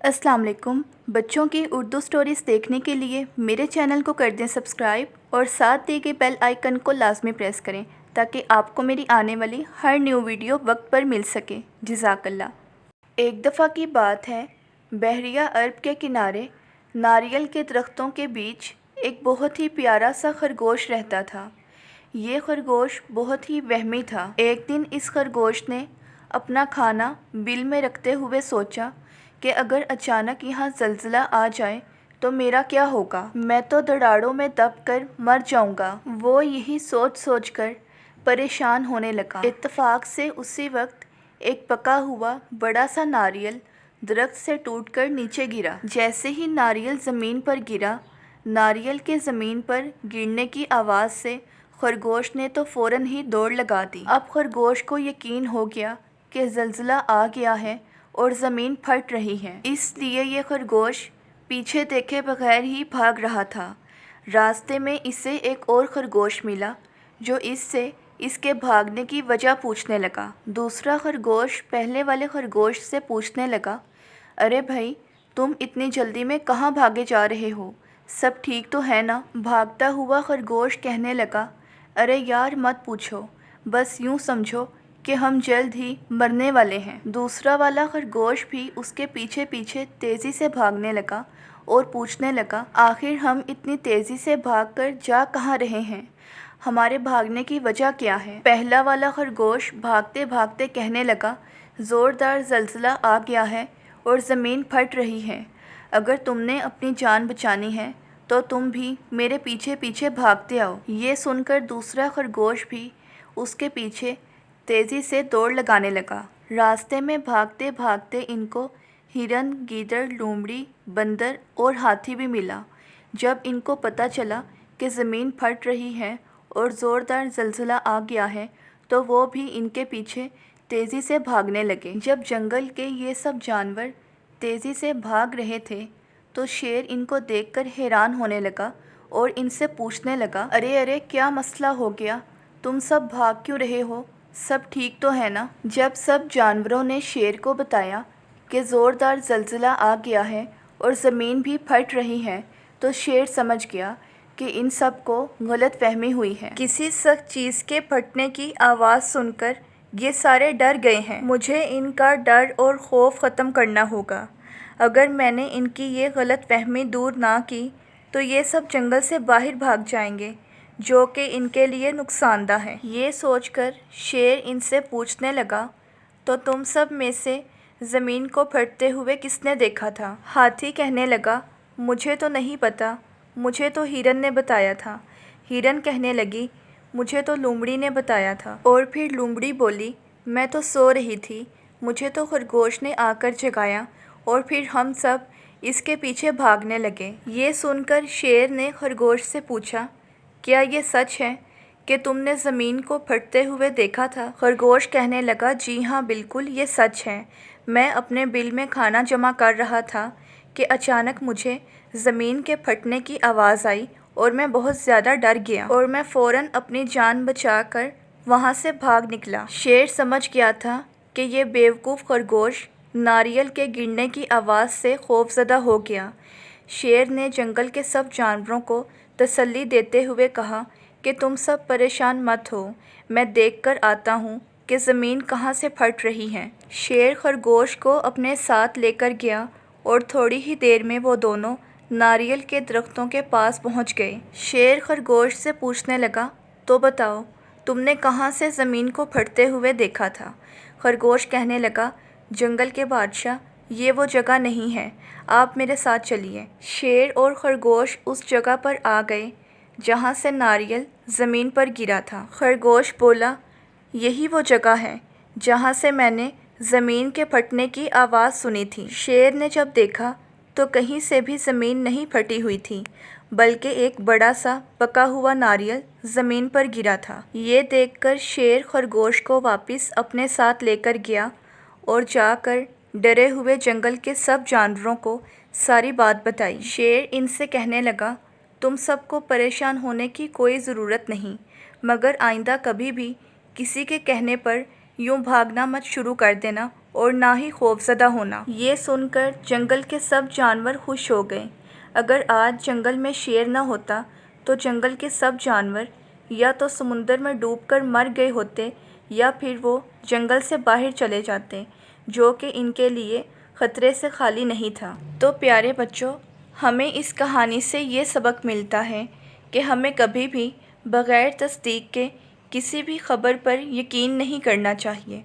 अस्सलाम वालेकुम। बच्चों की उर्दू स्टोरीज़ देखने के लिए मेरे चैनल को कर दें सब्सक्राइब और साथ दिए गए बेल आइकन को लाजमी प्रेस करें ताकि आपको मेरी आने वाली हर न्यू वीडियो वक्त पर मिल सके। जज़ाकल्लाह। एक दफ़ा की बात है, बहरिया अरब के किनारे नारियल के दरख्तों के बीच एक बहुत ही प्यारा सा खरगोश रहता था। ये खरगोश बहुत ही वहमी था। एक दिन इस खरगोश ने अपना खाना बिल में रखते हुए सोचा कि अगर अचानक यहाँ ज़लज़ला आ जाए तो मेरा क्या होगा, मैं तो दराड़ों में दब कर मर जाऊँगा। वो यही सोच सोच कर परेशान होने लगा। इत्तेफाक से उसी वक्त एक पका हुआ बड़ा सा नारियल दरख्त से टूटकर नीचे गिरा। जैसे ही नारियल ज़मीन पर गिरा, नारियल के ज़मीन पर गिरने की आवाज़ से खरगोश ने तो फ़ौरन ही दौड़ लगा दी। अब खरगोश को यकीन हो गया कि ज़लज़ला आ गया है और ज़मीन फट रही है, इसलिए ये खरगोश पीछे देखे बगैर ही भाग रहा था। रास्ते में इसे एक और खरगोश मिला जो इससे इसके भागने की वजह पूछने लगा। दूसरा खरगोश पहले वाले खरगोश से पूछने लगा, अरे भाई, तुम इतनी जल्दी में कहाँ भागे जा रहे हो, सब ठीक तो है ना? भागता हुआ खरगोश कहने लगा, अरे यार मत पूछो, बस यूँ समझो कि हम जल्द ही मरने वाले हैं। दूसरा वाला खरगोश भी उसके पीछे पीछे तेज़ी से भागने लगा और पूछने लगा, आखिर हम इतनी तेज़ी से भागकर जा कहाँ रहे हैं, हमारे भागने की वजह क्या है? पहला वाला खरगोश भागते भागते कहने लगा, ज़ोरदार ज़लज़ला आ गया है और ज़मीन फट रही है। अगर तुमने अपनी जान बचानी है तो तुम भी मेरे पीछे पीछे भागते आओ। ये सुनकर दूसरा खरगोश भी उसके पीछे तेज़ी से दौड़ लगाने लगा। रास्ते में भागते भागते इनको हिरन, गीदड़, लोमड़ी, बंदर और हाथी भी मिला। जब इनको पता चला कि ज़मीन फट रही है और ज़ोरदार ज़लज़ला आ गया है तो वो भी इनके पीछे तेज़ी से भागने लगे। जब जंगल के ये सब जानवर तेज़ी से भाग रहे थे तो शेर इनको देखकर हैरान होने लगा और इनसे पूछने लगा, अरे अरे, क्या मसला हो गया, तुम सब भाग क्यों रहे हो, सब ठीक तो है ना? जब सब जानवरों ने शेर को बताया कि ज़ोरदार ज़लज़ला आ गया है और ज़मीन भी फट रही है तो शेर समझ गया कि इन सब को गलत फहमी हुई है। किसी सख्त चीज़ के फटने की आवाज़ सुनकर ये सारे डर गए हैं। मुझे इनका डर और खौफ ख़त्म करना होगा। अगर मैंने इनकी ये गलत फहमी दूर ना की तो ये सब जंगल से बाहर भाग जाएंगे, जो कि इनके लिए नुकसानदा है। ये सोचकर शेर इनसे पूछने लगा, तो तुम सब में से ज़मीन को फटते हुए किसने देखा था? हाथी कहने लगा, मुझे तो नहीं पता, मुझे तो हिरन ने बताया था। हिरन कहने लगी, मुझे तो लोमड़ी ने बताया था। और फिर लोमड़ी बोली, मैं तो सो रही थी, मुझे तो खरगोश ने आकर जगाया और फिर हम सब इसके पीछे भागने लगे। ये सुनकर शेर ने खरगोश से पूछा, क्या ये सच है कि तुमने ज़मीन को फटते हुए देखा था? खरगोश कहने लगा, जी हाँ बिल्कुल, ये सच है। मैं अपने बिल में खाना जमा कर रहा था कि अचानक मुझे ज़मीन के फटने की आवाज़ आई और मैं बहुत ज़्यादा डर गया और मैं फ़ौरन अपनी जान बचाकर वहाँ से भाग निकला। शेर समझ गया था कि ये बेवकूफ़ खरगोश नारियल के गिरने की आवाज़ से खौफज़दा हो गया। शेर ने जंगल के सब जानवरों को तसल्ली देते हुए कहा कि तुम सब परेशान मत हो, मैं देख कर आता हूँ कि ज़मीन कहाँ से फट रही है। शेर खरगोश को अपने साथ लेकर गया और थोड़ी ही देर में वो दोनों नारियल के दरख्तों के पास पहुँच गए। शेर खरगोश से पूछने लगा, तो बताओ, तुमने कहाँ से ज़मीन को फटते हुए देखा था? खरगोश कहने लगा, जंगल के बादशाह, ये वो जगह नहीं है, आप मेरे साथ चलिए। शेर और खरगोश उस जगह पर आ गए जहाँ से नारियल ज़मीन पर गिरा था। खरगोश बोला, यही वो जगह है जहाँ से मैंने ज़मीन के फटने की आवाज़ सुनी थी। शेर ने जब देखा तो कहीं से भी ज़मीन नहीं फटी हुई थी, बल्कि एक बड़ा सा पका हुआ नारियल ज़मीन पर गिरा था। ये देखकर शेर खरगोश को वापस अपने साथ लेकर गया और जाकर डरे हुए जंगल के सब जानवरों को सारी बात बताई। शेर इनसे कहने लगा, तुम सबको परेशान होने की कोई ज़रूरत नहीं, मगर आइंदा कभी भी किसी के कहने पर यूँ भागना मत शुरू कर देना اور نہ ہی خوفزدہ ہونا۔ یہ سن کر جنگل کے سب جانور خوش ہو گئے۔ اگر آج جنگل میں شیر نہ ہوتا تو جنگل کے سب جانور یا تو سمندر میں ڈوب کر مر گئے ہوتے یا پھر وہ جنگل سے باہر چلے جاتے، جو کہ ان کے لیے خطرے سے خالی نہیں تھا۔ تو پیارے بچوں، ہمیں اس کہانی سے یہ سبق ملتا ہے کہ ہمیں کبھی بھی بغیر تصدیق کے کسی بھی خبر پر یقین نہیں کرنا چاہیے۔